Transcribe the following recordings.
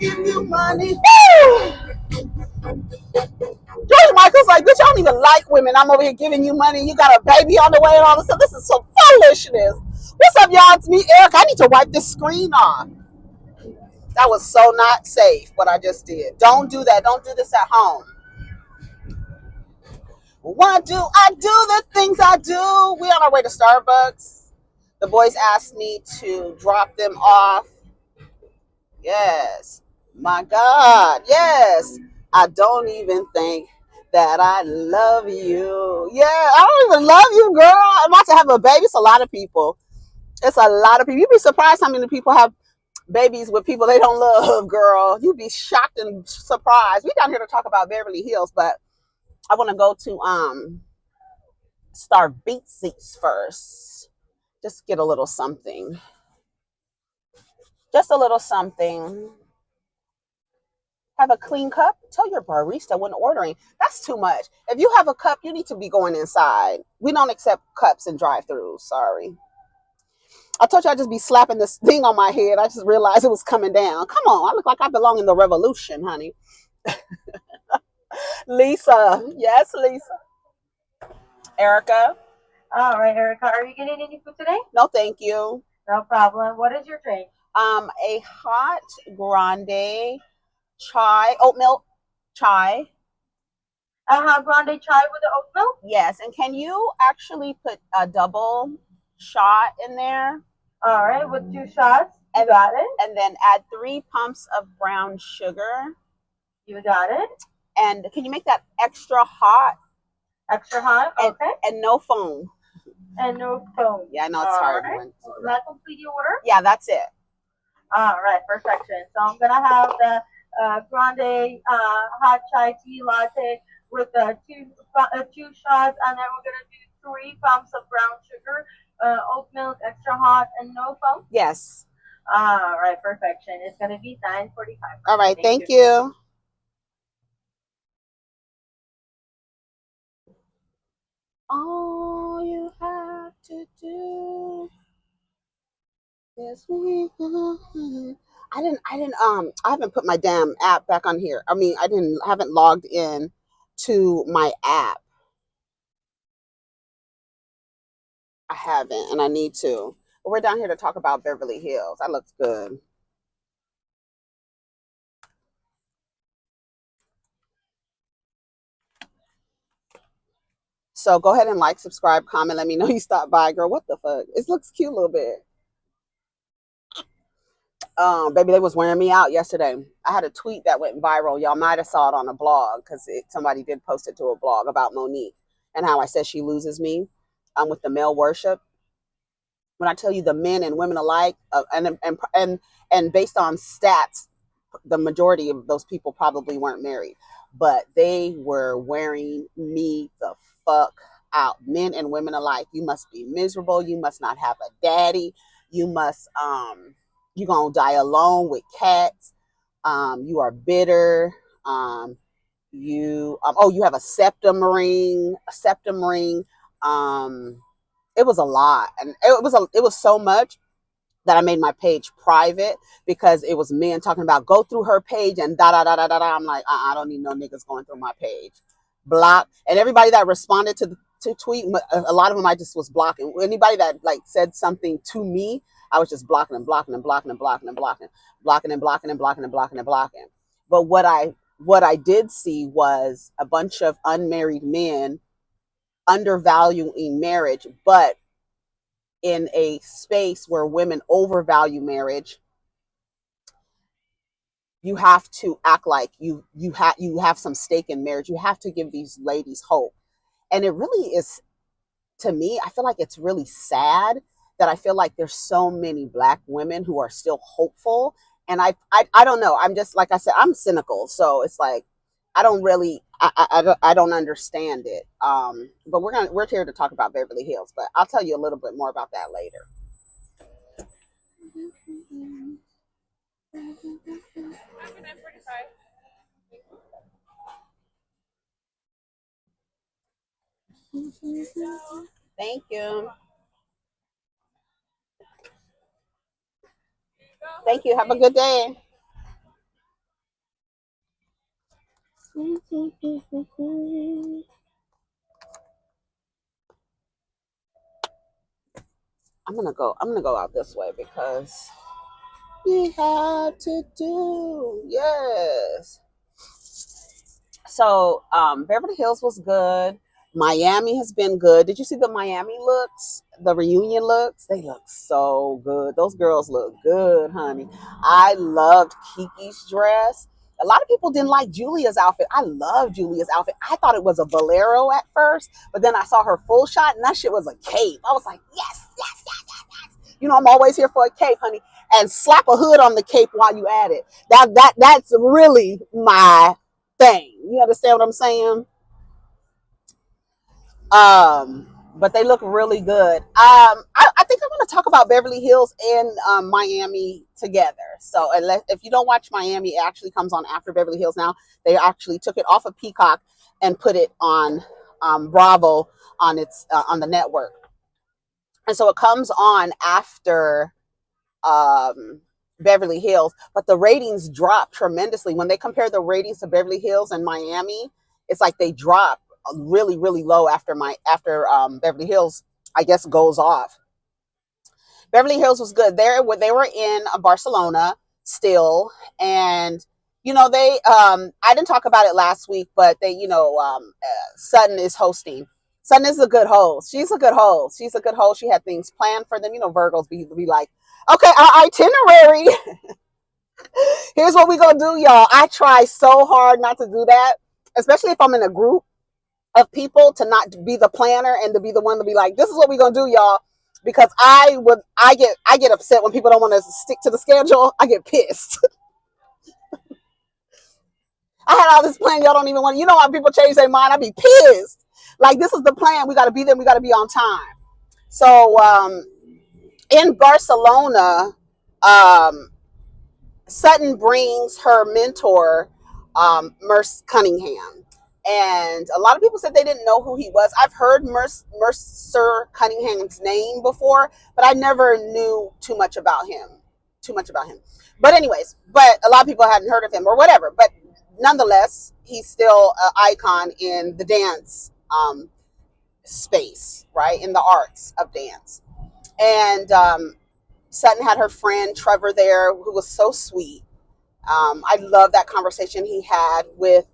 give you money. Woo! George Michael's like, bitch, I don't even like women. I'm over here giving you money. You got a baby on the way and all this stuff. This is some foolishness. What's up, y'all? It's me, Eric. I need to wipe this screen off. That was so not safe, what I just did. Don't do that. Don't do this at home. Why do I do the things I do? We on our way to Starbucks. The boys asked me to drop them off. Yes. My God. Yes. I don't even think that I love you. Yeah, I don't even love you, girl. I'm about to have a baby. It's a lot of people. It's a lot of people. You'd be surprised how many people have babies with people they don't love, girl. You'd be shocked and surprised. We down here to talk about Beverly Hills, but I want to go to Starbucks first. Just get a little something. Just a little something. Have a clean cup? Tell your barista when ordering. That's too much. If you have a cup, you need to be going inside. We don't accept cups in drive-throughs. Sorry. I told you I'd just be slapping this thing on my head. I just realized it was coming down. Come on. I look like I belong in the revolution, honey. Lisa. Yes, Lisa. Erica. All right, Erica, are you getting any food today? No, thank you. No problem. What is your drink? A hot grande chai, oat milk chai. A hot grande chai with the oat milk? Yes, and can you actually put a double shot in there? All right, with 2 shots. You And, got it. And then add 3 pumps of brown sugar. You got it. And can you make that extra hot? Extra hot, okay. And no foam. And no foam. Yeah, I know it's hard. Right. Will that complete your order? Yeah, that's it. All right, perfection. So I'm going to have the grande hot chai tea latte with 2 shots, and then we're going to do 3 pumps of brown sugar, oat milk, extra hot, and no foam? Yes. All right, perfection. It's going to be 9:45. All right, thank you. All you have to do is I haven't put my damn app back on here. I mean, haven't logged in to my app. I haven't, and I need to. But we're down here to talk about Beverly Hills. That looks good. So go ahead and like, subscribe, comment. Let me know you stopped by, girl. What the fuck? It looks cute a little bit. Baby, they was wearing me out yesterday. I had a tweet that went viral. Y'all might have saw it on a blog because somebody did post it to a blog about Monique and how I said she loses me with the male worship. When I tell you the men and women alike, and based on stats, the majority of those people probably weren't married, but they were wearing me the fuck out. Men and women alike. You must be miserable. You must not have a daddy. You must you're gonna die alone with cats. You are bitter. You have a septum ring. It was a lot, and it was so much that I made my page private because it was men talking about go through her page and da da da da da da. I'm like, I don't need no niggas going through my page. Block. And everybody that responded to tweet, a lot of them I just was blocking. Anybody that like said something to me, I was just blocking and blocking and blocking and blocking and blocking, blocking and blocking and blocking and blocking and blocking. But what I did see was a bunch of unmarried men undervaluing marriage, but in a space where women overvalue marriage, you have to act like you have some stake in marriage. You have to give these ladies hope. And it really is, to me, I feel like it's really sad that I feel like there's so many black women who are still hopeful. And I don't know. I'm just, like I said, I'm cynical. So it's like, I don't really, I don't understand it. But we're here to talk about Beverly Hills, but I'll tell you a little bit more about that later. Thank you. Thank you. Have a good day. I'm gonna go out this way because we have to do. Yes. So Beverly Hills was good. Miami has been good. Did you see the Miami looks? The reunion looks? They look so good. Those girls look good, honey. I loved Kiki's dress. A lot of people didn't like Julia's outfit. I love Julia's outfit. I thought it was a bolero at first, but then I saw her full shot and that shit was a cape. I was like, yes, yes, yes, yes, yes. You know, I'm always here for a cape, honey. And slap a hood on the cape while you at it. That's really my thing. You understand what I'm saying? But they look really good. I think I'm going to talk about Beverly Hills and Miami together. So unless, if you don't watch Miami, it actually comes on after Beverly Hills now. They actually took it off of Peacock and put it on Bravo on the network. And so it comes on after Beverly Hills, but the ratings dropped tremendously when they compare the ratings to Beverly Hills and Miami. It's like they drop really, really low after Beverly Hills, I guess, goes off. Beverly Hills was good. They were in Barcelona still, and they I didn't talk about it last week, but they Sutton is hosting. Sutton is a good host. She's a good host. She's a good host. She had things planned for them. Virgos be like, okay, our itinerary. Here's what we gonna do, y'all. I try so hard not to do that, especially if I'm in a group of people, to not be the planner and to be the one to be like, this is what we're gonna do, y'all. Because I get upset when people don't want to stick to the schedule. I get pissed. I had all this plan, y'all don't even want. Why people change their mind? I be pissed. Like, this is the plan. We got to be there. We got to be on time. So in Barcelona, um, Sutton brings her mentor, Merce Cunningham. And a lot of people said they didn't know who he was. I've heard Mercer Cunningham's name before, but I never knew too much about him. But anyways, a lot of people hadn't heard of him or whatever. But nonetheless, he's still an icon in the dance space, right? In the arts of dance. And Sutton had her friend Trevor there, who was so sweet. I love that conversation he had with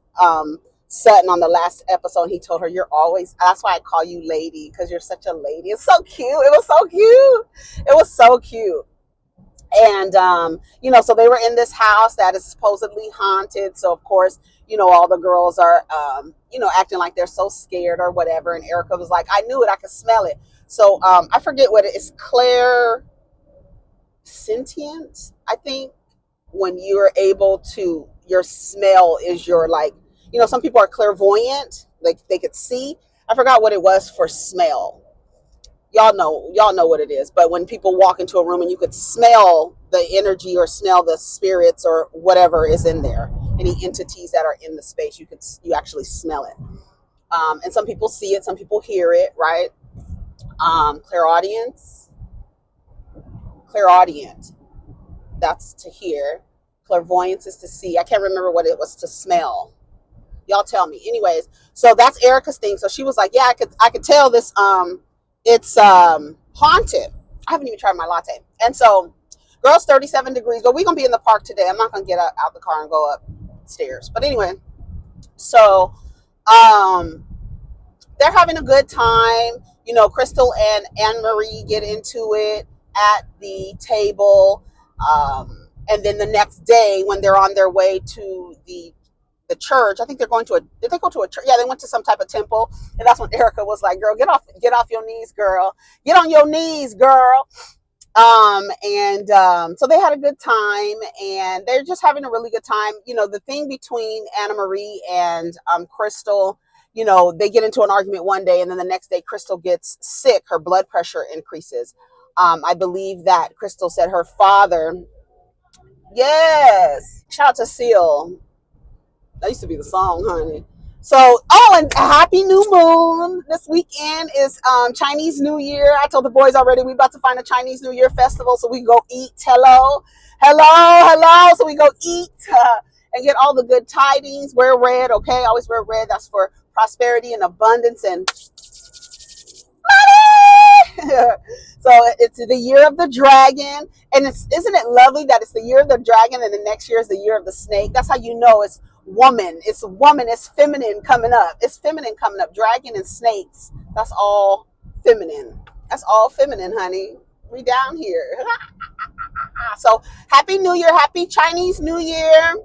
Sutton on the last episode. He told her, "You're always." That's why I call you lady, because you're such a lady. It's so cute. It was so cute. It was so cute. And so they were in this house that is supposedly haunted. So of course, all the girls are acting like they're so scared or whatever. And Erica was like, "I knew it. I could smell it." So I forget what it is. Claire sentient, I think, when you're able to, your smell is your, like, some people are clairvoyant, like they could see. I forgot what it was for smell. Y'all know what it is. But when people walk into a room and you could smell the energy or smell the spirits or whatever is in there, any entities that are in the space, you actually smell it. And some people see it, some people hear it, right? Clairaudience, clairaudient, that's to hear. Clairvoyance is to see. I can't remember what it was to smell. Y'all tell me. Anyways, so that's Erica's thing. So she was like, "Yeah, I could tell this. It's haunted." I haven't even tried my latte. And so, girls, 37 degrees. But we're gonna be in the park today. I'm not gonna get out the car and go upstairs. But anyway, so they're having a good time. Crystal and Anne Marie get into it at the table. And then the next day, when they're on their way to the church, I think they're going to did they go to a church? Yeah, they went to some type of temple. And that's when Erica was like, "Girl, get off your knees, girl. Get on your knees, girl." So they had a good time, and they're just having a really good time. The thing between Anna Marie and Crystal, they get into an argument one day, and then the next day Crystal gets sick. Her blood pressure increases. I believe that Crystal said her father. Yes. Shout out to Seal. That used to be the song, honey. So, and a happy new moon. This weekend is Chinese New Year. I told the boys already we about to find a Chinese New Year festival so we go eat. Hello. So we go eat. and get all the good tidings. Wear red, okay? Always wear red. That's for prosperity and abundance and money. So it's the year of the dragon, and isn't it lovely that it's the year of the dragon and the next year is the year of the snake? That's how you know it's woman. It's woman. It's feminine coming up. It's feminine coming up. Dragon and snakes. That's all feminine. That's all feminine, honey. We down here. So happy New Year, happy Chinese New Year,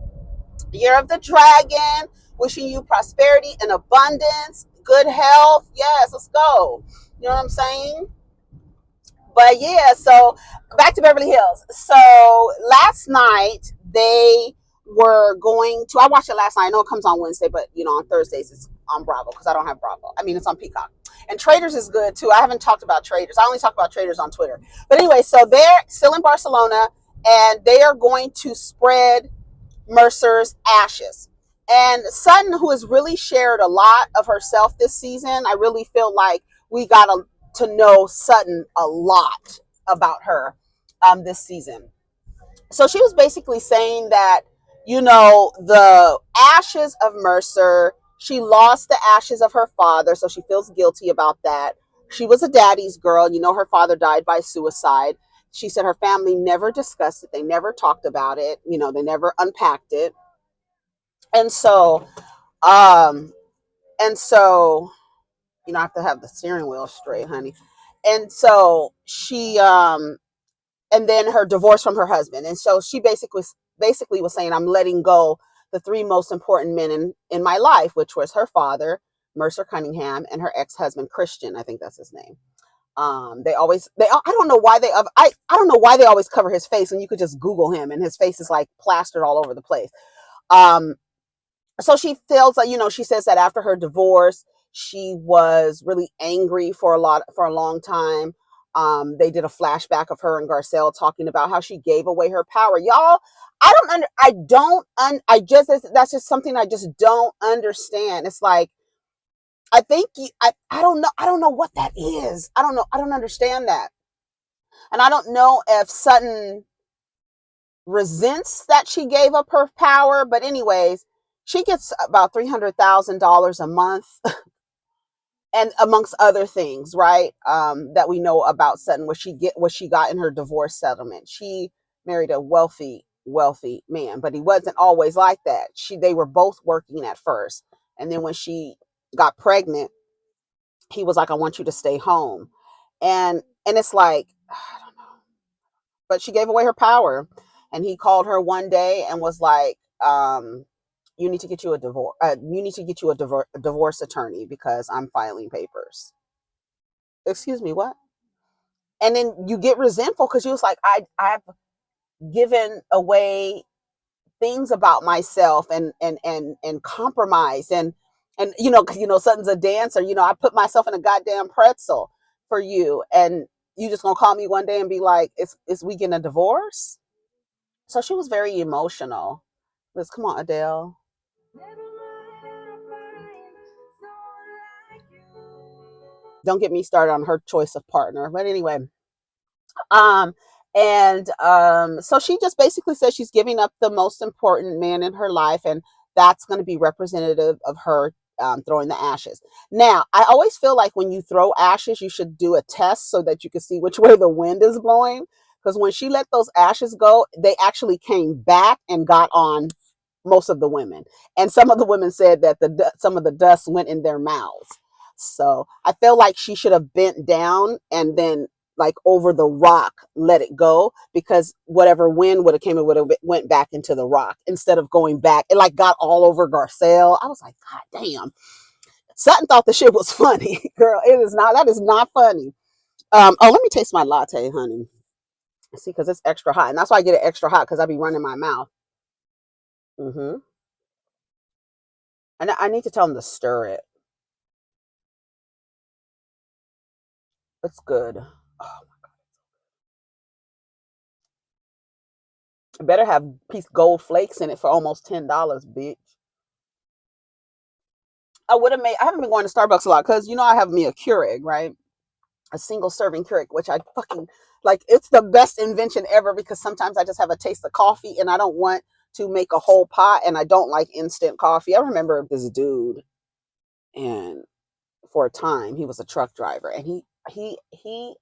year of the dragon. Wishing you prosperity and abundance, good health. Yes, let's go. You know what I'm saying? But yeah, so back to Beverly Hills. So last night they were going to. I watched it last night. I know it comes on Wednesday, but on Thursdays it's on Bravo because I don't have Bravo. I mean, it's on Peacock. And Traders is good too. I haven't talked about Traders. I only talk about Traders on Twitter. But anyway, so they're still in Barcelona and they are going to spread Mercer's ashes. And Sutton, who has really shared a lot of herself this season, I really feel like we got to know Sutton a lot about her this season. So she was basically saying that, the ashes of Mercer, she lost the ashes of her father, so she feels guilty about that. She was a daddy's girl. Her father died by suicide. She said her family never discussed it. They never talked about it. They never unpacked it. And so, um, and so, I have to have the steering wheel straight, honey. And so and then her divorce from her husband. And so she basically was saying, I'm letting go the three most important men in my life, which was her father, Mercer Cunningham, and her ex-husband, Christian. I think that's his name. I don't know why I don't know why they always cover his face, and you could just Google him and his face is like plastered all over the place. Um, so she feels like, she says that after her divorce, she was really angry for a long time. They did a flashback of her and Garcelle talking about how she gave away her power. Y'all, that's just something I just don't understand. It's like, I think I don't know. I don't know what that is. I don't know. I don't understand that. And I don't know if Sutton resents that she gave up her power, but anyways, she gets about $300,000 a month, and amongst other things, right? That we know about Sutton, what she got in her divorce settlement. She married a wealthy man, but he wasn't always like that. They were both working at first, and then when she got pregnant, he was like, "I want you to stay home," and it's like, but she gave away her power. And he called her one day and was like, you need to get you a divorce. You need to get you a divorce attorney because I'm filing papers. Excuse me, what? And then you get resentful because you was like, I've given away things about myself and compromised and Sutton's a dancer. I put myself in a goddamn pretzel for you, and you just gonna call me one day and be like, "Is we getting a divorce?" So she was very emotional. Let's come on, Adele. Don't get me started on her choice of partner. But anyway, um, so she just basically says she's giving up the most important man in her life, and that's going to be representative of her throwing the ashes. Now, I always feel like when you throw ashes, you should do a test so that you can see which way the wind is blowing. Because when she let those ashes go, they actually came back and got on most of the women. And some of the women said that some of the dust went in their mouths. So I feel like she should have bent down and then like over the rock, let it go, because whatever wind would have came, it would have went back into the rock instead of going back. It like got all over Garcelle. I was like, God damn. Sutton thought the shit was funny. Girl, it is not. That is not funny. Let me taste my latte, honey. See, because it's extra hot. And that's why I get it extra hot, because I be running my mouth. Mm-hmm. And I need to tell them to stir it. It's good. Oh, it better have piece gold flakes in it for almost $10, bitch. I would have made. I haven't been going to Starbucks a lot because I have me a Keurig, right? A single serving Keurig, which I fucking like. It's the best invention ever because sometimes I just have a taste of coffee and I don't want to make a whole pot, and I don't like instant coffee. I remember this dude, and for a time he was a truck driver, and he he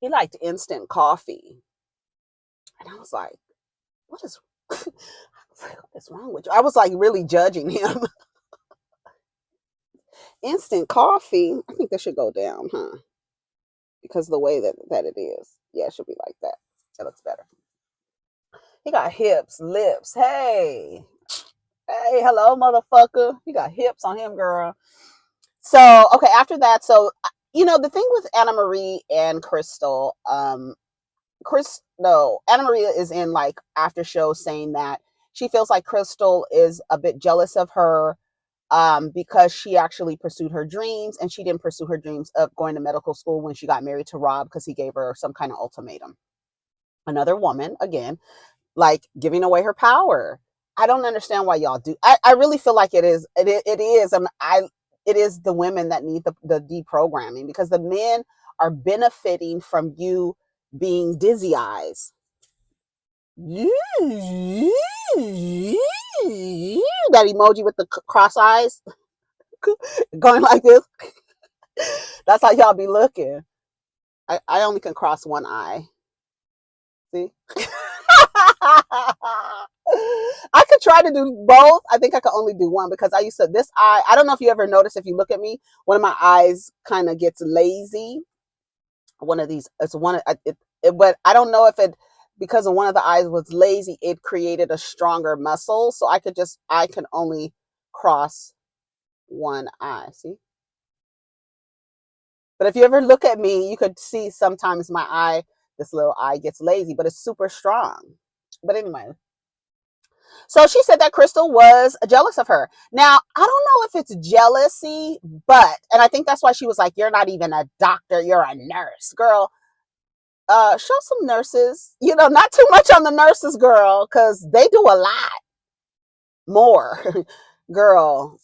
liked instant coffee, and I was like, what is I was like, what is wrong with you? I was like really judging him. Instant coffee, I think that should go down, huh? Because the way that it is, yeah, it should be like that. That looks better. He got hips, lips. Hey, hello, motherfucker. He got hips on him, girl. So, okay, after that, so the thing with Anna Marie and Crystal, no, Anna Marie is in like after show saying that she feels like Crystal is a bit jealous of her, because she actually pursued her dreams, and she didn't pursue her dreams of going to medical school when she got married to Rob because he gave her some kind of ultimatum. Another woman, again, like giving away her power. I don't understand why y'all do. I really feel like it is. It is the women that need the deprogramming, because the men are benefiting from you being dizzy eyes. That emoji with the cross eyes going like this. That's how y'all be looking. I only can cross one eye. See? I could try to do both. I think I could only do one because I used to, this eye, I don't know if you ever notice, if you look at me, one of my eyes kind of gets lazy. One of these, it's one, but I don't know if it, because of one of the eyes was lazy, it created a stronger muscle. So I can only cross one eye. See? But if you ever look at me, you could see sometimes my eye, this little eye gets lazy, but it's super strong. But anyway, so she said that Crystal was jealous of her. Now, I don't know if it's jealousy, and I think that's why she was like, you're not even a doctor, you're a nurse. Girl, show some nurses, not too much on the nurses, girl, because they do a lot more. Girl,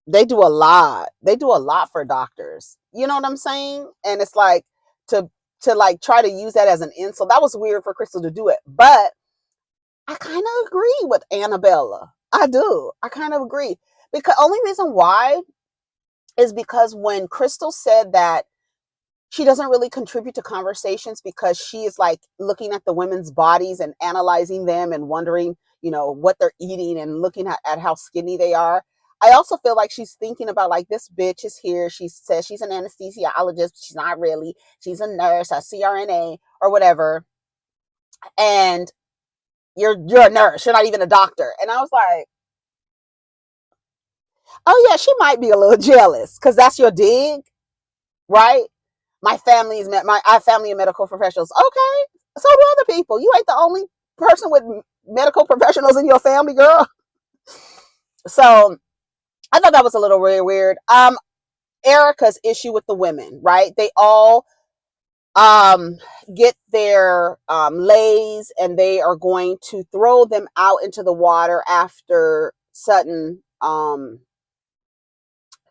they do a lot. They do a lot for doctors. You know what I'm saying? And it's like to like try to use that as an insult. That was weird for Crystal to do it. But I kind of agree with Annabella. I do. I kind of agree. Because only reason why is because when Crystal said that she doesn't really contribute to conversations because she is like looking at the women's bodies and analyzing them and wondering, what they're eating and looking at how skinny they are. I also feel like she's thinking about like, this bitch is here. She says she's an anesthesiologist. She's not really. She's a nurse, a CRNA or whatever. And you're a nurse. You're not even a doctor. And I was like, oh yeah, she might be a little jealous because that's your dig, right? My family of medical professionals. Okay, so do other people. You ain't the only person with medical professionals in your family, girl. So I thought that was a little really weird. Erica's issue with the women, right? They all get their lays, and they are going to throw them out into the water after Sutton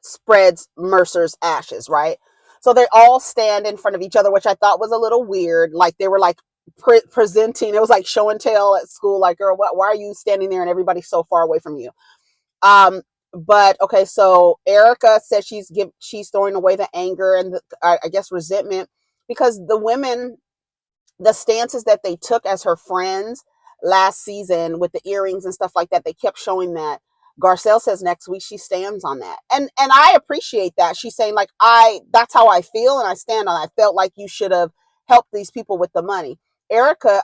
spreads Mercer's ashes, right? So they all stand in front of each other, which I thought was a little weird. Like they were like presenting, it was like show and tell at school. Like, girl, why are you standing there and everybody's so far away from you? But okay, so Erica says she's throwing away the anger and I guess resentment, because the women, the stances that they took as her friends last season with the earrings and stuff like that, they kept showing that. Garcelle says next week she stands on that. And I appreciate that. She's saying like, that's how I feel and I stand on it. I felt like you should have helped these people with the money. Erica,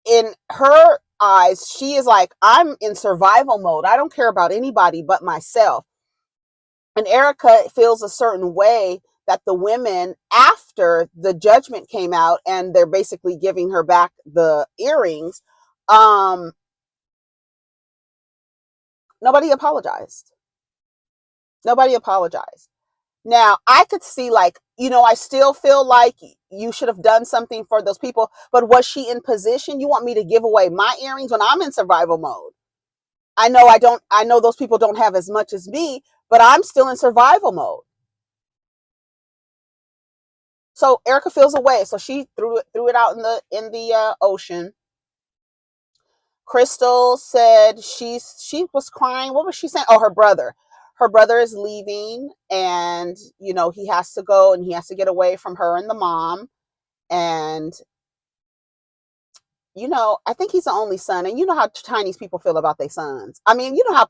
in her eyes, she is like, I'm in survival mode. I don't care about anybody but myself. And Erica feels a certain way that the women, after the judgment came out and they're basically giving her back the earrings, nobody apologized. Nobody apologized. Now, I could see like, I still feel like you should have done something for those people, but was she in position? You want me to give away my earrings when I'm in survival mode? I know those people don't have as much as me, but I'm still in survival mode. So Erica feels away. So she threw it out in the ocean. Crystal said she was crying. What was she saying? Oh, her brother. Her brother is leaving, and he has to go and he has to get away from her and the mom. And I think he's the only son, and you know how Chinese people feel about their sons. I mean, you know how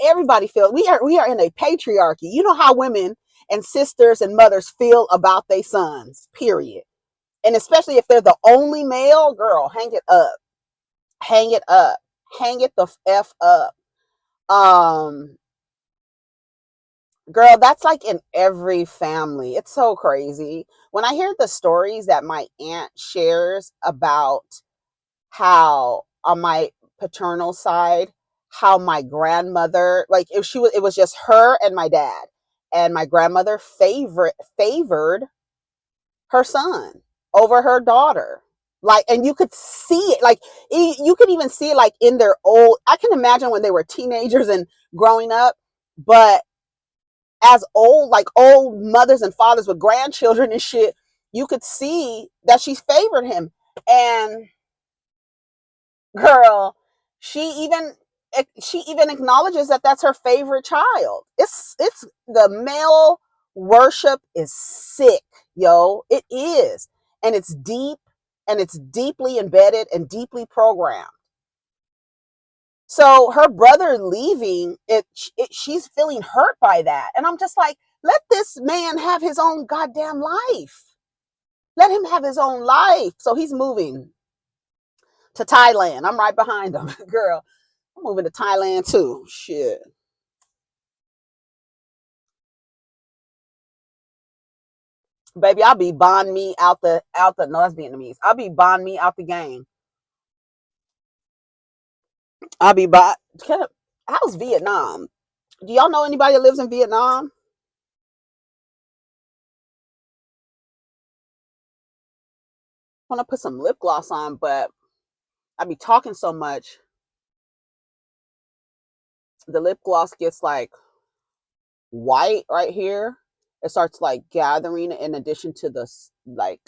everybody feels. We are in a patriarchy. You know how women and sisters and mothers feel about their sons. Period. And especially if they're the only male, girl, hang it up, hang it up, hang it the f up. Um, Girl, that's like in every family. It's so crazy when I hear the stories that my aunt shares about how on my paternal side, how my grandmother, like if she was it was just her and my dad, and my grandmother favored her son over her daughter. Like, and you could see it, like you could even see it like in their old, I can imagine when they were teenagers and growing up, but as old mothers and fathers with grandchildren and shit, you could see that she favored him. And girl, she even she even acknowledges that that's her favorite child. It's the male worship is sick, yo. It is. And it's deep, and it's deeply embedded and deeply programmed. So her brother leaving, she's feeling hurt by that. And I'm just like, let this man have his own goddamn life. Let him have his own life. So he's moving to Thailand. I'm right behind him. Girl, I'm moving to Thailand too. Shit. Baby, I'll be bond me out the no, that's Vietnamese. I'll be bond me out the game. I'll be bond. How's Vietnam? Do y'all know anybody that lives in Vietnam? I want to put some lip gloss on, but I be talking so much. The lip gloss gets like white right here. It starts like gathering in addition to the like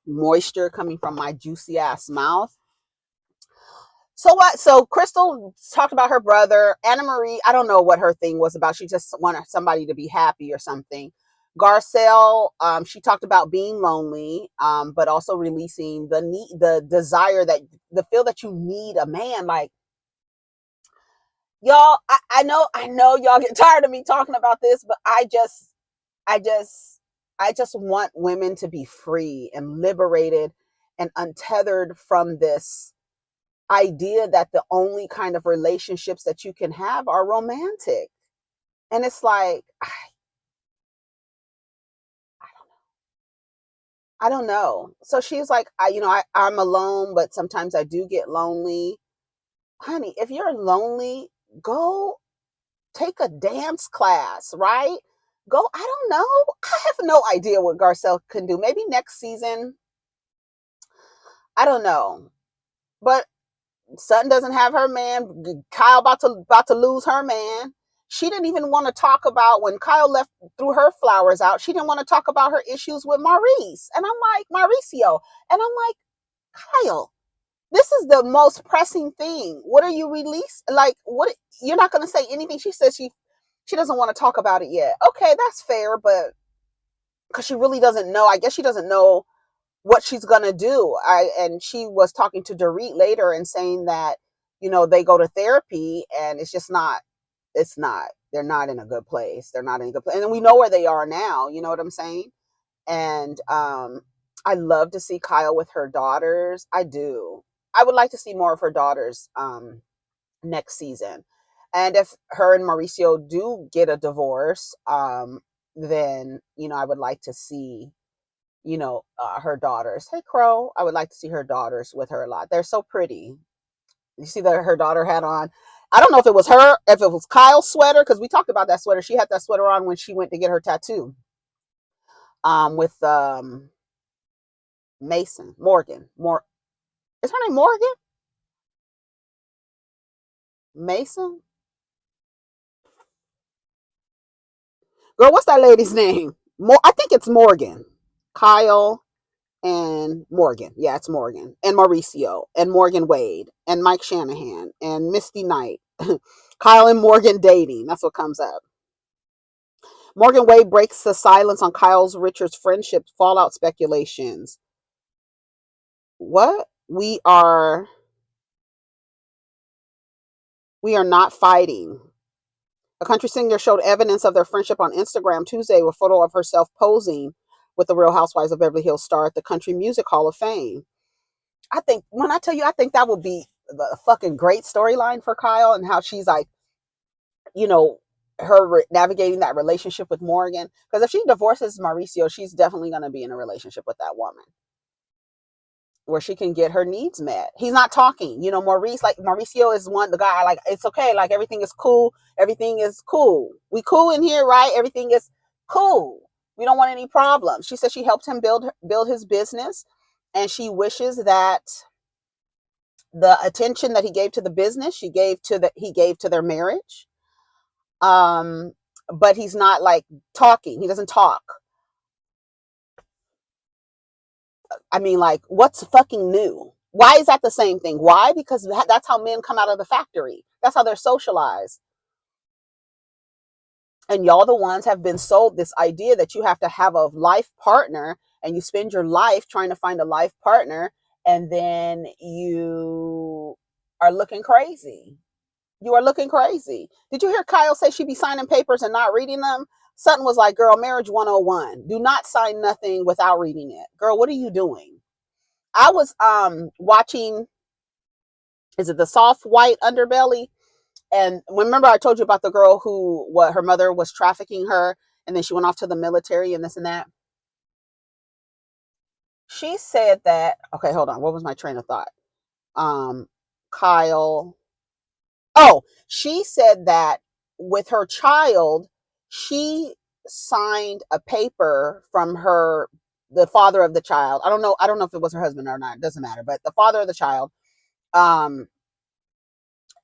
moisture coming from my juicy ass mouth. So what? So Crystal talked about her brother. Anna Marie, I don't know what her thing was about. She just wanted somebody to be happy or something. Garcelle, she talked about being lonely, but also releasing the desire that the feel that you need a man. Like y'all, I know y'all get tired of me talking about this, but I just, I just want women to be free and liberated and untethered from this idea that the only kind of relationships that you can have are romantic. And it's like, I don't know. So she's like, I'm alone, but sometimes I do get lonely. Honey, if you're lonely, go take a dance class, right? Go, I don't know. I have no idea what Garcelle can do. Maybe next season. I don't know. But Sutton doesn't have her man. Kyle about to lose her man. She didn't even want to talk about when Kyle left, threw her flowers out. She didn't want to talk about her issues with Maurice. And I'm like, Mauricio. And I'm like, Kyle, this is the most pressing thing. What are you release? Like, what? You're not going to say anything. She says she doesn't want to talk about it yet. Okay, that's fair, but because she really doesn't know. I guess she doesn't know what she's gonna do. And she was talking to Dorit later and saying that they go to therapy and it's just not. It's not. They're not in a good place. They're not in a good place, and we know where they are now. You know what I'm saying? And I love to see Kyle with her daughters. I do. I would like to see more of her daughters next season. And if her and Mauricio do get a divorce, then I would like to see her daughters. Hey, Crow. I would like to see her daughters with her a lot. They're so pretty. You see that her daughter had on. I don't know if it was her, if it was Kyle's sweater, because we talked about that sweater. She had that sweater on when she went to get her tattoo. With Mason Morgan. Is her name Morgan? Mason? Girl, what's that lady's name? I think it's Morgan. Kyle and Morgan. Yeah, it's Morgan. And Mauricio and Morgan Wade and Mike Shanahan and Misty Knight. Kyle and Morgan dating. That's what comes up. Morgan Wade breaks the silence on Kyle's Richards friendship fallout speculations. What? We are not fighting. A country singer showed evidence of their friendship on Instagram Tuesday with a photo of herself posing with the Real Housewives of Beverly Hills star at the Country Music Hall of Fame. I think when I tell you, I think that would be the fucking great storyline for Kyle and how she's like, you know, navigating that relationship with Morgan. Because if she divorces Mauricio, she's definitely going to be in a relationship with that woman where she can get her needs met. He's not talking. Mauricio is the guy, like, it's okay. Like, everything is cool. Everything is cool. We cool in here, right? Everything is cool. We don't want any problems. She said she helped him build his business, and she wishes that the attention that he gave to the business, he gave to their marriage. Um, but he's not like talking. He doesn't talk. I mean, like, what's fucking new? Why is that the same thing? Why? Because that's how men come out of the factory. That's how they're socialized. And y'all, the ones, have been sold this idea that you have to have a life partner, and you spend your life trying to find a life partner, and then you are looking crazy. You are looking crazy. Did you hear Kyle say she'd be signing papers and not reading them? Sutton was like, girl, marriage 101. Do not sign nothing without reading it. Girl, what are you doing? I was watching, is it the Soft White Underbelly? And remember I told you about the girl who, what, her mother was trafficking her, and then she went off to the military and this and that. She said that, okay, hold on. What was my train of thought? Kyle. Oh, she said that with her child, she signed a paper from the father of the child. I don't know if it was her husband or not. It doesn't matter. But the father of the child, um,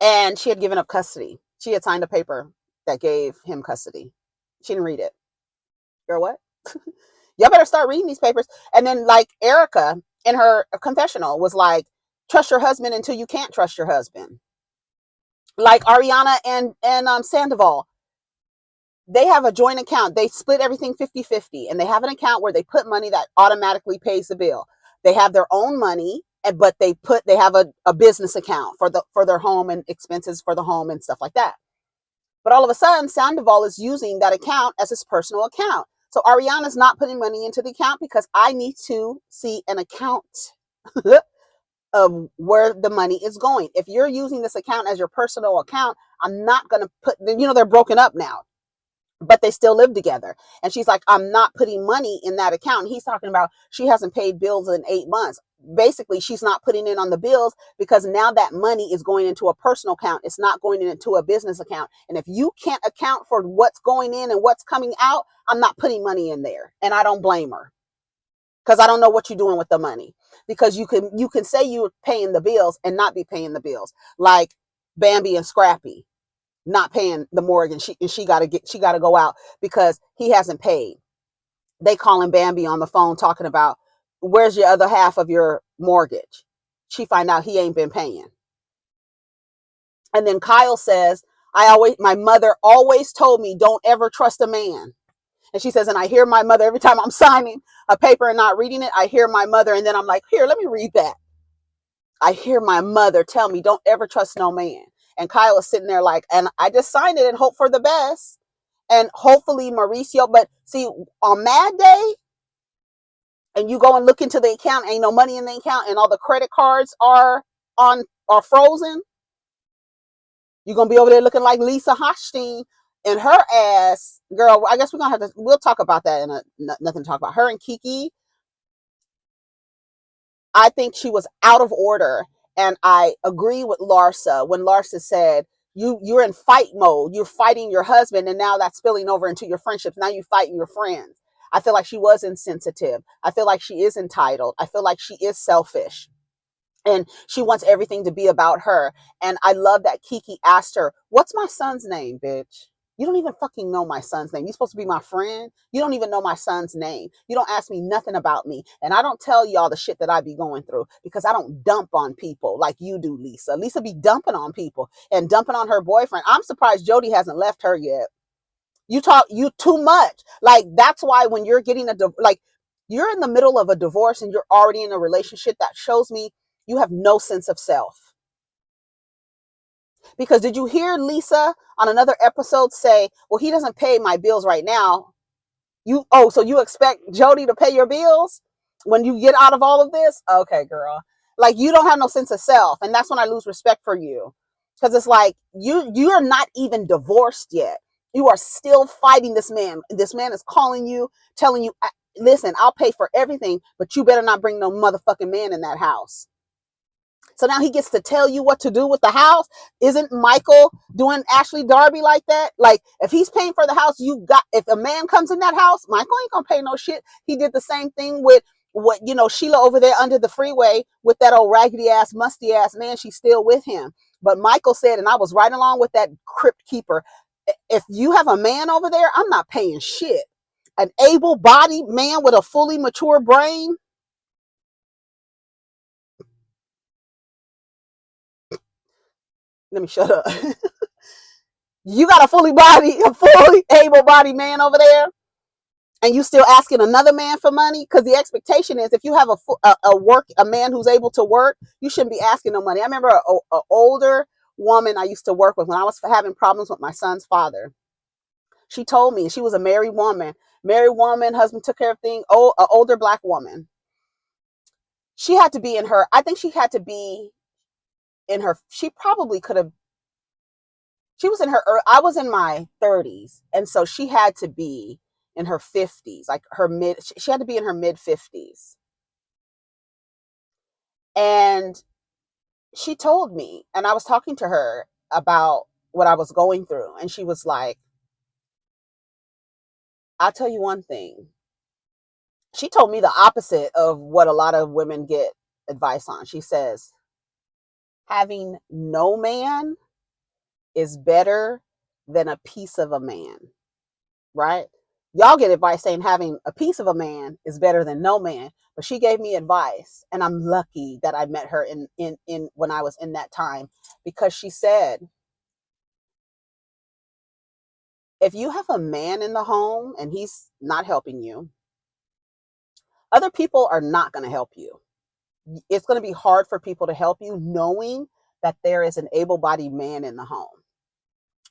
and she had given up custody. She had signed a paper that gave him custody. She didn't read it. Girl, what? Y'all better start reading these papers. And then, like, Erica in her confessional was like, trust your husband until you can't trust your husband. Like Ariana and Sandoval, they have a joint account. They split everything 50-50, and they have an account where they put money that automatically pays the bill. They have their own money, but they have a business account for their home and expenses for the home and stuff like that. But all of a sudden, Sandoval is using that account as his personal account. So Ariana's not putting money into the account because I need to see an account of where the money is going. If you're using this account as your personal account, I'm not going to they're broken up now, but they still live together. And she's like, I'm not putting money in that account. And he's talking about she hasn't paid bills in 8 months. Basically, she's not putting in on the bills because now that money is going into a personal account. It's not going into a business account. And if you can't account for what's going in and what's coming out, I'm not putting money in there. And I don't blame her, because I don't know what you're doing with the money. Because you can say you're paying the bills and not be paying the bills. Like Bambi and Scrappy not paying the mortgage, and she got to go out because he hasn't paid. They calling Bambi on the phone talking about, where's your other half of your mortgage? She find out he ain't been paying. And then Kyle says, my mother always told me, don't ever trust a man. And she says, and I hear my mother every time I'm signing a paper and not reading it. I hear my mother, and then I'm like, here, let me read that. I hear my mother tell me, don't ever trust no man. And Kyle is sitting there like, and I just signed it and hope for the best. And hopefully Mauricio, but see, on Mad Day, and you go and look into the account, ain't no money in the account, and all the credit cards are frozen. You're gonna be over there looking like Lisa Hochstein and her ass, girl. I guess we'll talk about that in nothing to talk about. Her and Kiki, I think she was out of order. And I agree with Larsa when Larsa said, you're in fight mode. You're fighting your husband, and now that's spilling over into your friendships. Now you're fighting your friends. I feel like she was insensitive. I feel like she is entitled. I feel like she is selfish. And she wants everything to be about her. And I love that Kiki asked her, what's my son's name, bitch? You don't even fucking know my son's name. You're supposed to be my friend. You don't even know my son's name. You don't ask me nothing about me. And I don't tell y'all the shit that I be going through because I don't dump on people like you do, Lisa. Lisa be dumping on people and dumping on her boyfriend. I'm surprised Jody hasn't left her yet. You too much. Like, that's why when you're getting like, you're in the middle of a divorce and you're already in a relationship, that shows me you have no sense of self. Because did you hear Lisa on another episode say, well, he doesn't pay my bills right now. So you expect Jody to pay your bills when you get out of all of this? Okay, girl. Like, you don't have no sense of self. And that's when I lose respect for you. Because it's like, you're not even divorced yet. You are still fighting this man. This man is calling you, telling you, listen, I'll pay for everything, but you better not bring no motherfucking man in that house. So now he gets to tell you what to do with the house. Isn't Michael doing Ashley Darby like that? Like, if he's paying for the house, if a man comes in that house, Michael ain't gonna pay no shit. He did the same thing with Sheila over there under the freeway with that old raggedy ass, musty ass man. She's still with him. But Michael said, and I was right along with that crypt keeper, if you have a man over there, I'm not paying shit. An able-bodied man with a fully mature brain. Let me shut up. You got a fully able-bodied man over there, and you still asking another man for money? Because the expectation is, if you have a man who's able to work, you shouldn't be asking no money. I remember a older woman I used to work with when I was having problems with my son's father. She told me, she was a married woman. Husband took care of things. An older black woman. She had to be in her. I think she had to be in her. She probably could have. She was in her. I was in my 30s, and so she had to be in her 50s, like her mid. She had to be in her mid 50s, and she told me, and I was talking to her about what I was going through, and she was like, "I'll tell you one thing." She told me the opposite of what a lot of women get advice on. She says, "Having no man is better than a piece of a man." Right? Y'all get advice saying having a piece of a man is better than no man. But she gave me advice, and I'm lucky that I met her in when I was in that time, because she said, if you have a man in the home and he's not helping you, other people are not going to help you. It's going to be hard for people to help you knowing that there is an able-bodied man in the home,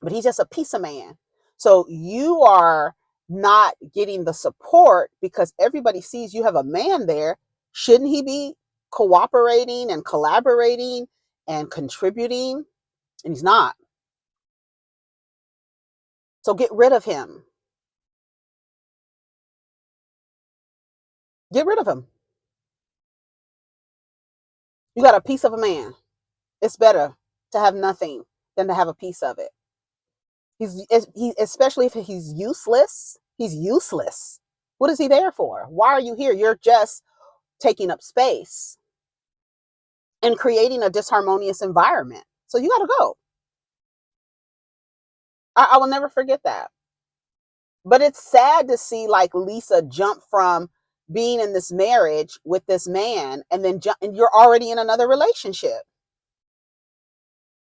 but he's just a piece of man. So you are not getting the support because everybody sees you have a man there. Shouldn't he be cooperating and collaborating and contributing? And he's not. So get rid of him. Get rid of him. You got a piece of a man. It's better to have nothing than to have a piece of it. Especially if he's useless. He's useless. What is he there for? Why are you here? You're just taking up space and creating a disharmonious environment. So you got to go. I will never forget that. But it's sad to see like Lisa jump from being in this marriage with this man and then and you're already in another relationship.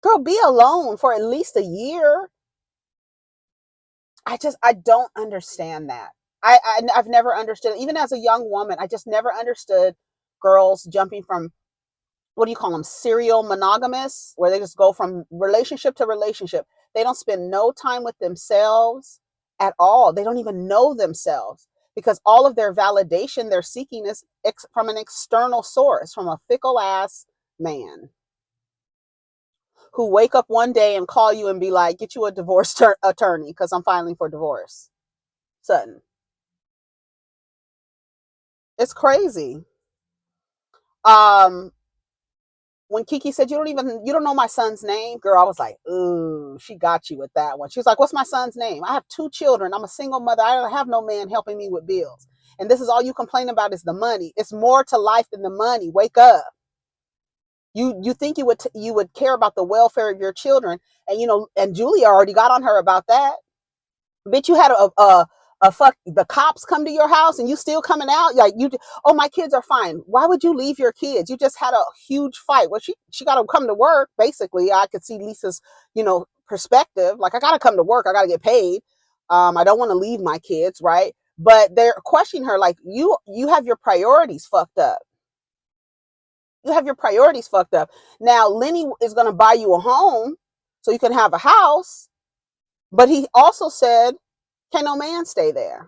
Girl, be alone for at least a year. I don't understand that. I've never understood, even as a young woman, I just never understood girls jumping from, what do you call them, serial monogamous, where they just go from relationship to relationship. They don't spend no time with themselves at all. They don't even know themselves, because all of their validation they're seeking is from an external source, from a fickle ass man who wake up one day and call you and be like, get you a divorce attorney because I'm filing for divorce. Sutton. It's crazy. Um, when Kiki said, you don't know my son's name, girl, I was like, ooh, she got you with that one. She was like, what's my son's name? I have 2 children. I'm a single mother. I don't have no man helping me with bills. And this is all you complain about is the money. It's more to life than the money. Wake up. You think you would care about the welfare of your children, and and Julia already got on her about that. Bitch, you had a fuck the cops come to your house and you still coming out like you. Oh, my kids are fine. Why would you leave your kids? You just had a huge fight. Well, she got to come to work. Basically, I could see Lisa's perspective. Like, I got to come to work. I got to get paid. I don't want to leave my kids, right? But they're questioning her like, you have your priorities fucked up. You have your priorities fucked up. Now Lenny is going to buy you a home so you can have a house, but he also said, can no man stay there?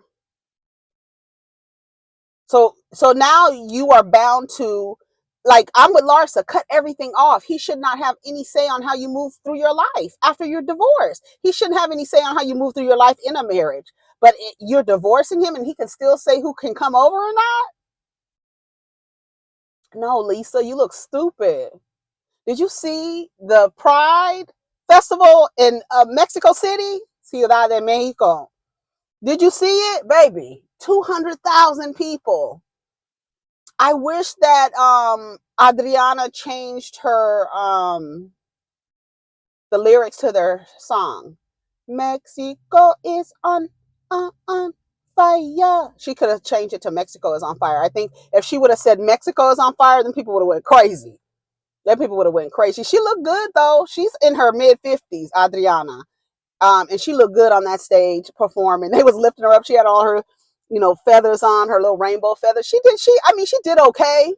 So now you are bound to, like, I'm with Larsa, cut everything off. He should not have any say on how you move through your life after you're divorced. He shouldn't have any say on how you move through your life in a marriage. But you're divorcing him and he can still say who can come over or not? No, Lisa, you look stupid. Did you see the Pride Festival in Mexico City? Ciudad de Mexico. Did you see it, baby? 200,000 people. I wish that Adriana changed her the lyrics to their song. Mexico is on fire. She could have changed it to Mexico is on fire. I think if she would have said Mexico is on fire, then people would have went crazy. Then people would have went crazy. She looked good though. She's in her mid-50s, Adriana. And she looked good on that stage performing. They was lifting her up. She had all her, feathers on, her little rainbow feathers. She did okay.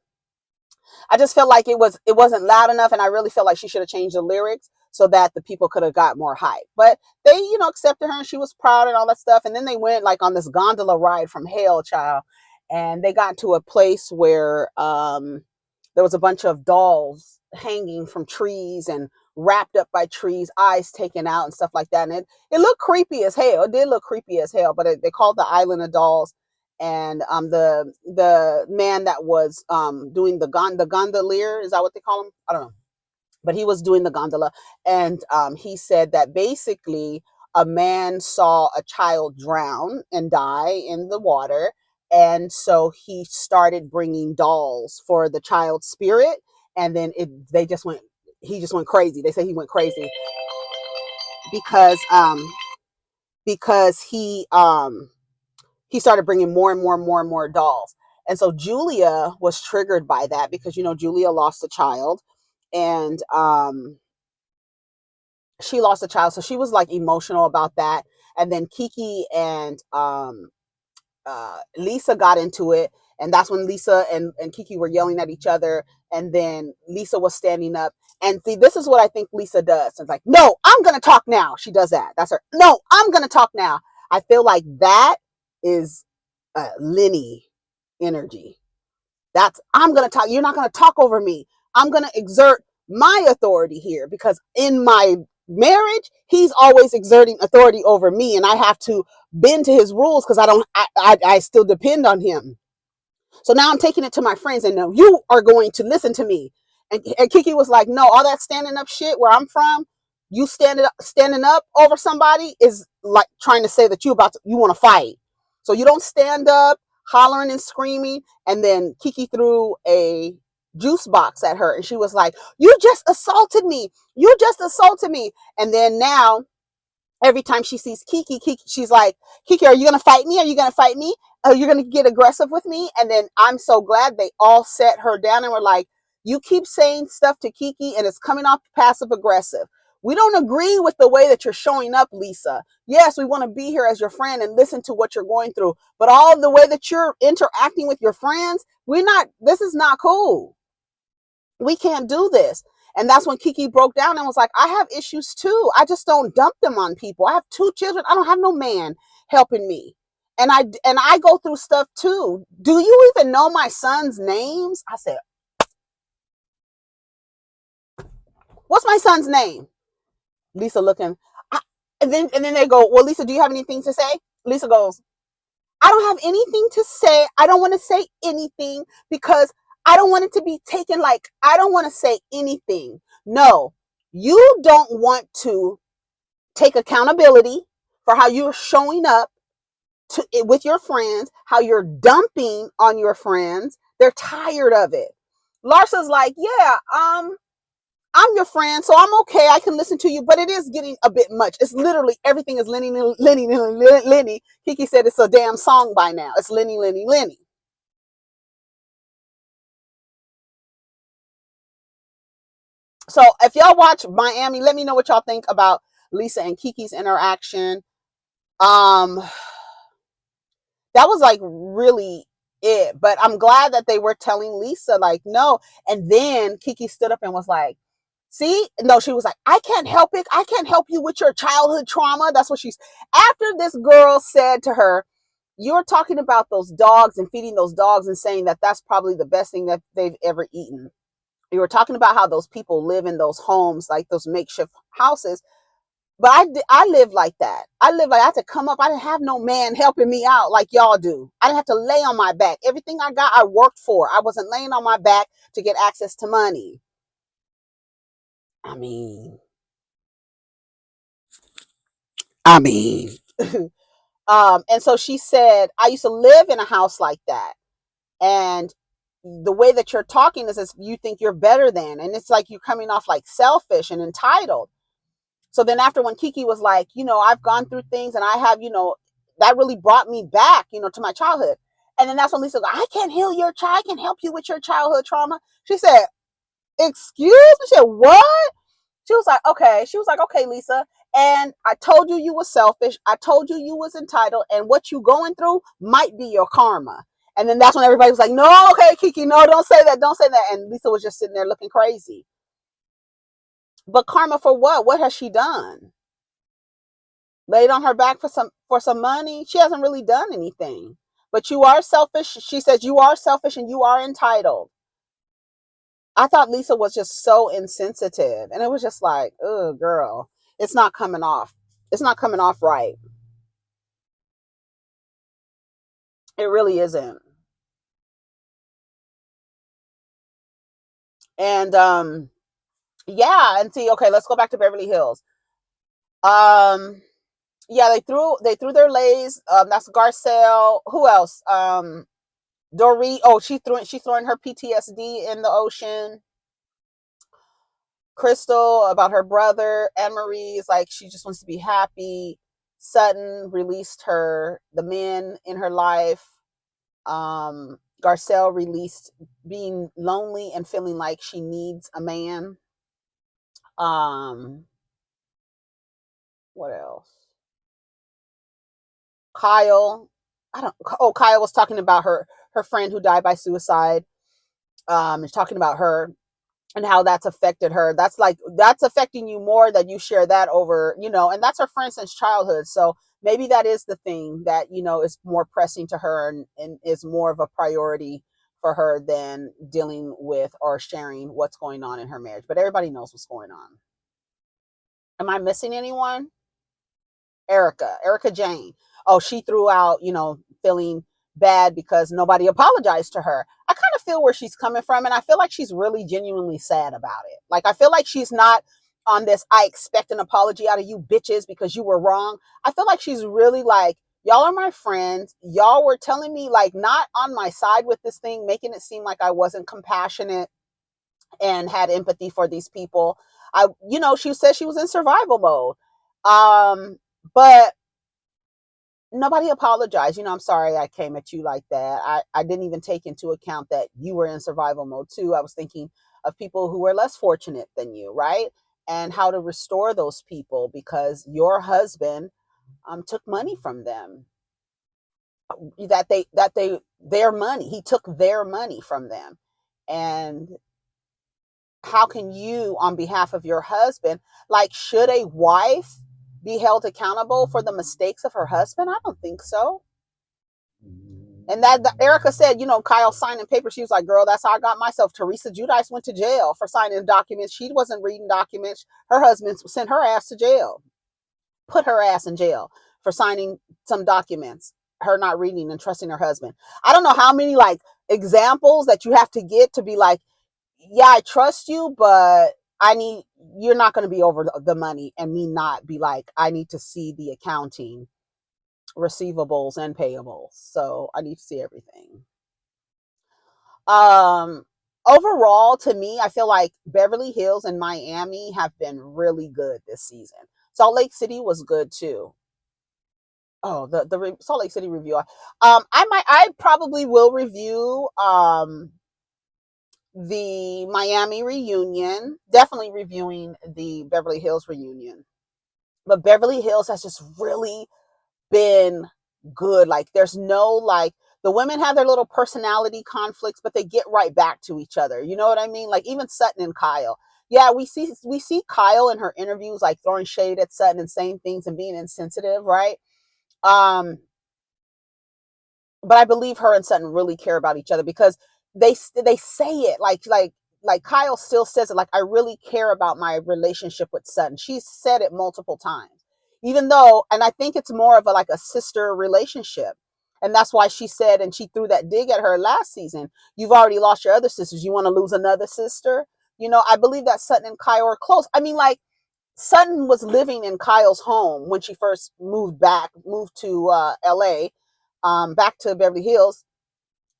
I just felt like it wasn't loud enough, and I really felt like she should have changed the lyrics so that the people could have got more hype. But they, accepted her, and she was proud and all that stuff. And then they went like on this gondola ride from hell, child, and they got to a place where there was a bunch of dolls hanging from trees and wrapped up by trees, eyes taken out and stuff like that. And it looked creepy as hell. It did look creepy as hell, but they called the Island of Dolls. And the man that was doing the gondolier, is that what they call him? I don't know, but he was doing the gondola, and he said that basically a man saw a child drown and die in the water, and so he started bringing dolls for the child's spirit, and then he just went crazy. They say he went crazy because he started bringing more and more and more and more dolls. And so Julia was triggered by that because, Julia lost a child, and she lost a child. So she was like emotional about that. And then Kiki and Lisa got into it. And that's when Lisa and Kiki were yelling at each other. And then Lisa was standing up. And see, this is what I think Lisa does. It's like, no, I'm going to talk now. She does that. That's her. No, I'm going to talk now. I feel like that is Lenny energy. I'm going to talk. You're not going to talk over me. I'm going to exert my authority here because in my marriage, he's always exerting authority over me, and I have to bend to his rules because I still depend on him. So now I'm taking it to my friends, and now you are going to listen to me. And Kiki was like, no, all that standing up shit where I'm from, you standing up over somebody is like trying to say that you want to fight. So you don't stand up hollering and screaming. And then Kiki threw a juice box at her, and she was like, you just assaulted me. You just assaulted me. And then now every time she sees Kiki, she's like, Kiki, are you going to fight me? Are you going to fight me? Are you going to get aggressive with me? And then I'm so glad they all set her down and were like, you keep saying stuff to Kiki and it's coming off passive aggressive. We don't agree with the way that you're showing up, Lisa. Yes, we want to be here as your friend and listen to what you're going through. But all the way that you're interacting with your friends, this is not cool. We can't do this. And that's when Kiki broke down and was like, I have issues too. I just don't dump them on people. I have 2 children. I don't have no man helping me. And I go through stuff too. Do you even know my son's names? I said, what's my son's name? Lisa looking. And then they go, well, Lisa, do you have anything to say? Lisa goes, I don't have anything to say. I don't want to say anything because I don't want it to be taken like I don't want to say anything. No, you don't want to take accountability for how you're showing up with your friends, how you're dumping on your friends. They're tired of it. Larsa's like, yeah, I'm your friend, so I'm okay. I can listen to you, but it is getting a bit much. It's literally everything is Lenny, Lenny, Lenny, Lenny. Kiki said it's a damn song by now. It's Lenny, Lenny, Lenny. So if y'all watch Miami, let me know what y'all think about Lisa and Kiki's interaction. Um, that was like really it. But I'm glad that they were telling Lisa like no. And then Kiki stood up and was like, see, no, she was like, I can't help it. I can't help you with your childhood trauma. That's what she's. After this girl said to her, you're talking about those dogs and feeding those dogs and saying that that's probably the best thing that they've ever eaten. You were talking about how those people live in those homes, like those makeshift houses. But I live like that. I live like I had to come up. I didn't have no man helping me out like y'all do. I didn't have to lay on my back. Everything I got, I worked for. I wasn't laying on my back to get access to money. I mean, I mean. And so she said, I used to live in a house like that. And the way that you're talking is as you think you're better than. And it's like you're coming off like selfish and entitled. So then after when Kiki was like, I've gone through things and I have, that really brought me back, to my childhood. And then that's when Lisa goes, I can't heal your child. I can help you with your childhood trauma. She said, excuse me? She said, what? She was like, okay. She was like, okay, Lisa. And I told you you was selfish. I told you you was entitled. And what you going through might be your karma. And then that's when everybody was like, no, okay, Kiki, no, don't say that. Don't say that. And Lisa was just sitting there looking crazy. But karma for what? What has she done? Laid on her back for some money? She hasn't really done anything. But you are selfish. She says you are selfish and you are entitled. I thought Lisa was just so insensitive. And it was just like, oh, girl, it's not coming off. It's not coming off right. It really isn't. And yeah, and see, okay, let's go back to Beverly Hills. Um yeah, they threw their lays. That's Garcelle. Who else? Dorit. Oh, she's throwing her PTSD in the ocean. Crystal about her brother. Anne Marie is like she just wants to be happy. Sutton released the men in her life. Garcelle released being lonely and feeling like she needs a man. Um, what else? Kyle. I don't. Oh, Kyle was talking about her friend who died by suicide. Is talking about her and how that's affected her. That's affecting you more that you share that over, and that's her friend since childhood. So maybe that is the thing that, is more pressing to her and is more of a priority for her than dealing with or sharing what's going on in her marriage. But everybody knows what's going on. Am I missing anyone? Erica Jane. Oh, she threw out, feeling bad because nobody apologized to her. I kind of feel where she's coming from, and I feel like she's really genuinely sad about it. Like, I feel like she's not on this, I expect an apology out of you bitches because you were wrong. I feel like she's really like, y'all are my friends. Y'all were telling me, like, not on my side with this thing, making it seem like I wasn't compassionate and had empathy for these people. She said she was in survival mode. But nobody apologized. I'm sorry I came at you like that. I didn't even take into account that you were in survival mode too. I was thinking of people who were less fortunate than you, right? And how to restore those people because your husband took money from them. Their money. He took their money from them. And how can you, on behalf of your husband, like, should a wife be held accountable for the mistakes of her husband? I don't think so. And Erica said, Kyle signing papers. She was like, girl, that's how I got myself. Teresa Giudice went to jail for signing documents. She wasn't reading documents. Her husband sent her ass to jail, put her ass in jail for signing some documents, her not reading and trusting her husband. I don't know how many like examples that you have to get to be like, yeah, I trust you, but you're not going to be over the money and me not be like, I need to see the accounting, receivables and payables. So I need to see everything. Um, overall, to me, I feel like Beverly Hills and Miami have been really good this season. Salt Lake City was good too. Oh, the Salt Lake City review. I probably will review the Miami reunion. Definitely reviewing the Beverly Hills reunion. But Beverly Hills has just really been good. Like there's no like the women have their little personality conflicts, but they get right back to each other. You know what I mean? Like even Sutton and Kyle. Yeah, we see Kyle in her interviews like throwing shade at Sutton and saying things and being insensitive, right? Um, but I believe her and Sutton really care about each other because they say it like Kyle still says it like I really care about my relationship with Sutton. She's said it multiple times. Even though and I think it's more of a like a sister relationship. And that's why she said and she threw that dig at her last season. You've already lost your other sisters. You want to lose another sister? You know, I believe that Sutton and Kyle are close. I mean like Sutton was living in Kyle's home when she first moved to LA, back to Beverly Hills.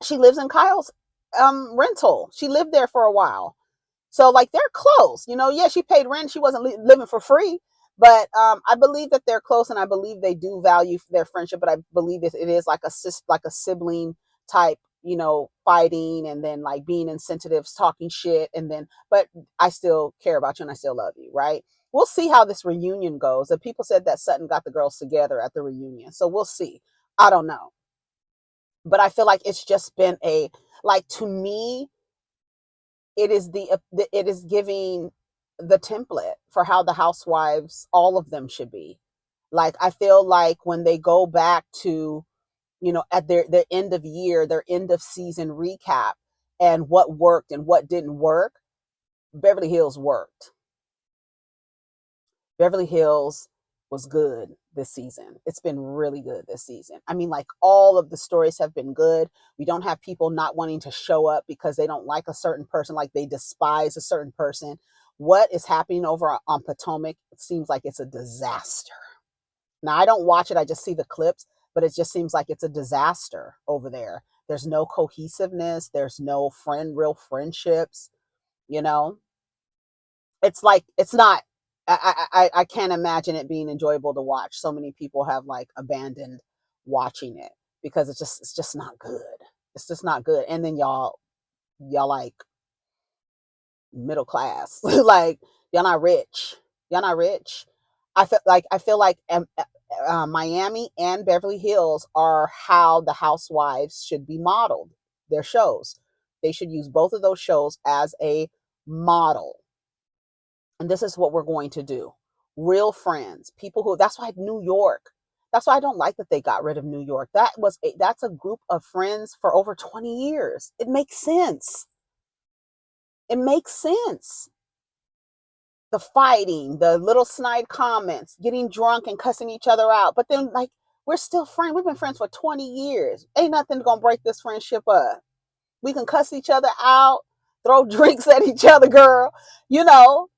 She lives in Kyle's rental. She lived there for a while. So like they're close, you know. Yeah, she paid rent. She wasn't living for free, but I believe that they're close, and I believe they do value their friendship. But I believe it is like a sibling type, you know, fighting and then like being insensitive, talking shit, and then but I still care about you and I still love you, right? We'll see how this reunion goes. And people said that Sutton got the girls together at the reunion, so we'll see. I don't know, but I feel like it's just been a like to me it is it is giving the template for how the housewives all of them should be. Like I feel like when they go back to at their end of year, their end of season recap and what worked and what didn't work, Beverly Hills worked. Beverly Hills was good this season. It's been really good this season. I mean, like all of the stories have been good. We don't have people not wanting to show up because they don't like a certain person, like they despise a certain person. What is happening over on Potomac? It seems like it's a disaster. Now, I don't watch it, I just see the clips, but it just seems like it's a disaster over there. There's no cohesiveness, there's no real friendships, you know? It's like it's not. I can't imagine it being enjoyable to watch. So many people have like abandoned watching it because it's just not good. It's just not good. And then y'all like middle class, like y'all not rich. Y'all not rich. I feel like Miami and Beverly Hills are how the housewives should be modeled. Their shows. They should use both of those shows as a model, and this is what we're going to do. Real friends, people who that's why New York. That's why I don't like that they got rid of New York. That's a group of friends for over 20 years. It makes sense. It makes sense. The fighting, the little snide comments, getting drunk and cussing each other out. But then like we're still friends. We've been friends for 20 years. Ain't nothing gonna break this friendship up. We can cuss each other out, throw drinks at each other, girl. You know,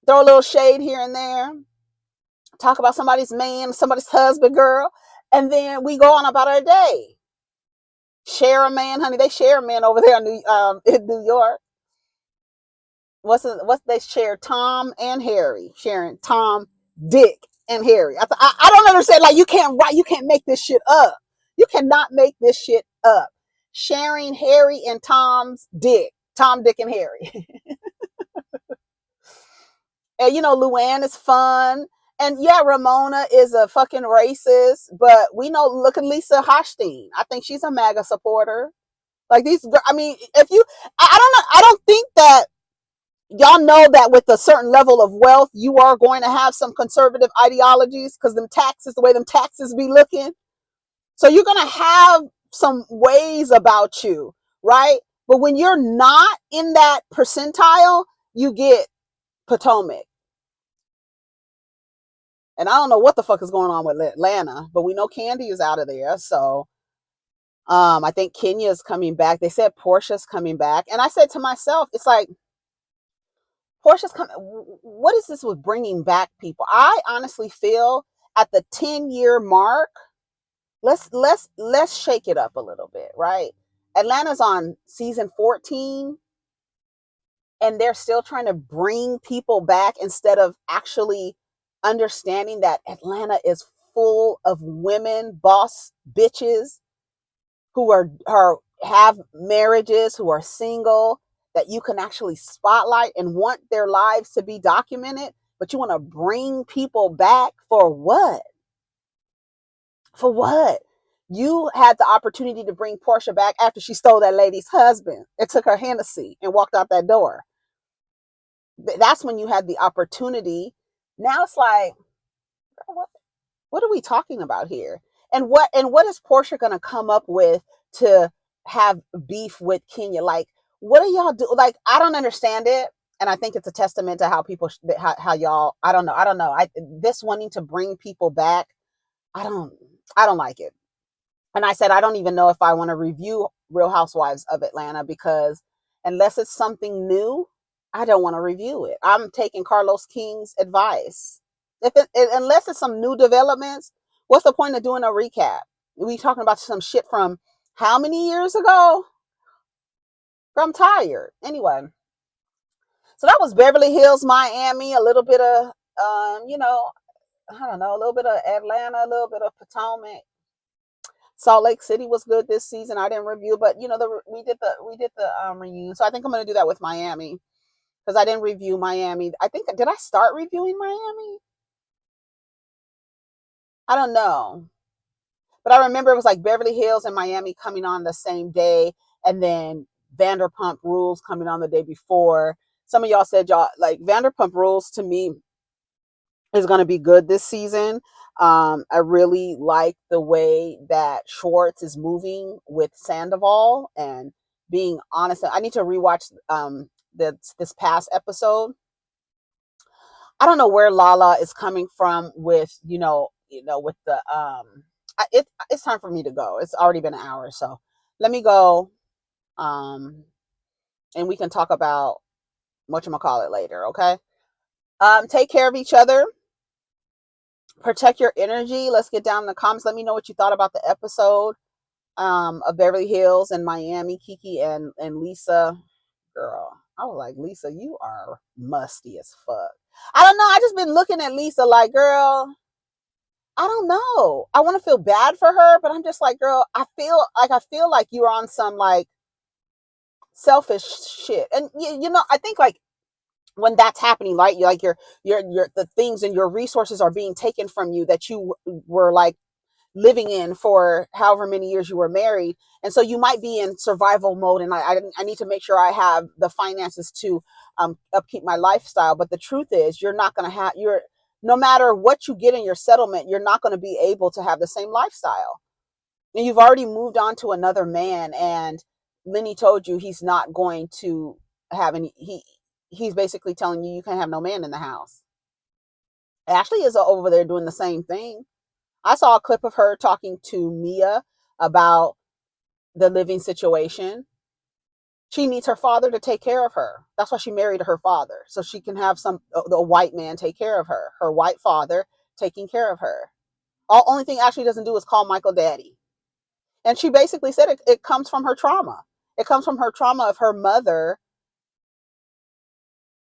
throw a little shade here and there, talk about somebody's man, somebody's husband, girl, and then we go on about our day. Share a man, honey. They share a man over there in New York. What's they share? Tom and Harry sharing Tom, Dick, and Harry. I don't understand. Like you can't make this shit up. You cannot make this shit up. Sharing Harry and Tom's dick, Tom, Dick, and Harry. And Luann is fun. And yeah, Ramona is a fucking racist, but we know look at Lisa Hochstein. I think she's a MAGA supporter. Like I mean, if you I don't know, I don't think that y'all know that with a certain level of wealth, you are going to have some conservative ideologies because them taxes, the way them taxes be looking. So you're gonna have some ways about you, right? But when you're not in that percentile, you get Potomac. And I don't know what the fuck is going on with Atlanta, but we know Candy is out of there. So I think Kenya is coming back. They said Portia's coming back. And I said to myself, it's like, Portia's coming. What is this with bringing back people? I honestly feel at the 10-year mark, let's shake it up a little bit, right? Atlanta's on season 14. and they're still trying to bring people back instead of actually understanding that Atlanta is full of women boss bitches who are have marriages, who are single, that you can actually spotlight and want their lives to be documented, but you want to bring people back for what? For what? You had the opportunity to bring Portia back after she stole that lady's husband and took her Hennessy and walked out that door. That's when you had the opportunity. Now it's like, what are we talking about here? And what is Portia gonna come up with to have beef with Kenya? Like, what are y'all do? Like, I don't understand it, and I think it's a testament to how people how y'all. I don't know. This wanting to bring people back. I don't. I don't like it. And I said I don't even know if I want to review Real Housewives of Atlanta because unless it's something new, I don't want to review it. I'm taking Carlos King's advice. Unless it's some new developments, what's the point of doing a recap? We talking about some shit from how many years ago? I'm tired. Anyway, so that was Beverly Hills, Miami, a little bit of I don't know, a little bit of Atlanta, a little bit of Potomac. Salt Lake City was good this season. I didn't review, but we did the reunion. So I think I'm gonna do that with Miami because I didn't review Miami. I think did I start reviewing Miami? I don't know, but I remember it was like Beverly Hills and Miami coming on the same day, and then Vanderpump Rules coming on the day before. Some of y'all said y'all like Vanderpump Rules to me is going to be good this season. I really like the way that Schwartz is moving with Sandoval and being honest. I need to rewatch this past episode. I don't know where Lala is coming from with with the it's time for me to go. It's already been an hour, so let me go, um, and we can talk about whatchamacallit later. Okay. Take care of each other. Protect your energy. Let's get down in the comments. Let me know what you thought about the episode of Beverly Hills and Miami. Kiki and Lisa, girl, I was like, Lisa, you are musty as fuck. I don't know. I just been looking at Lisa like, girl, I don't know. I want to feel bad for her, but I'm just like, girl, I feel like you're on some like selfish shit. And I think like when that's happening, right? You like your the things and your resources are being taken from you that you were like living in for however many years you were married, and so you might be in survival mode. And I need to make sure I have the finances to upkeep my lifestyle. But the truth is, you're not going to have your no matter what you get in your settlement, you're not going to be able to have the same lifestyle. And you've already moved on to another man, and Lenny told you he's not going to have any. He's basically telling you you can't have no man in the house. Ashley is over there doing the same thing. I saw a clip of her talking to Mia about the living situation. She needs her father to take care of her. That's why she married her father, so she can have the white man take care of her. Her white father taking care of her. Only thing Ashley doesn't do is call Michael daddy. And she basically said it comes from her trauma. It comes from her trauma of her mother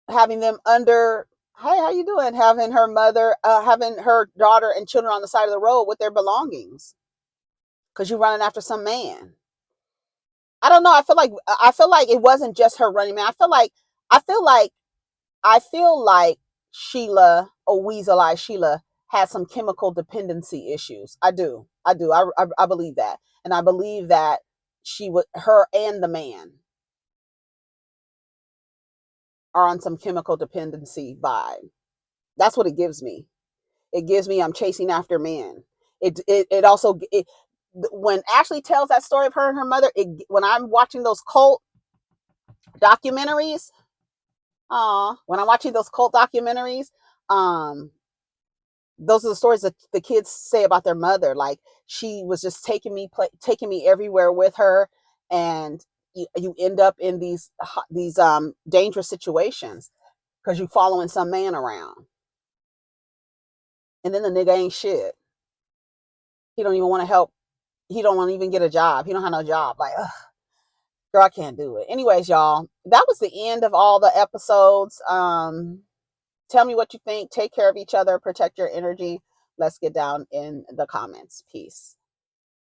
having them under, hey, how you doing? Having her mother, having her daughter and children on the side of the road with their belongings because you're running after some man. I don't know. I feel like it wasn't just her running man. I feel like I feel like Sheila, or Weasel Eye Sheila, had some chemical dependency issues. I do. I do. I believe that, and I believe that her and the man are on some chemical dependency vibe. That's what it gives me. It gives me I'm chasing after men. It also when Ashley tells that story of her and her mother, when I'm watching those cult documentaries, when I'm watching those cult documentaries, um, those are the stories that the kids say about their mother. Like she was just taking me everywhere with her, and you end up in these dangerous situations because you following some man around, and then the nigga ain't shit. He don't even want to help. He don't want to even get a job. He don't have no job. Like, ugh, girl, I can't do it. Anyways, y'all, that was the end of all the episodes. Tell me what you think. Take care of each other. Protect your energy. Let's get down in the comments. Peace.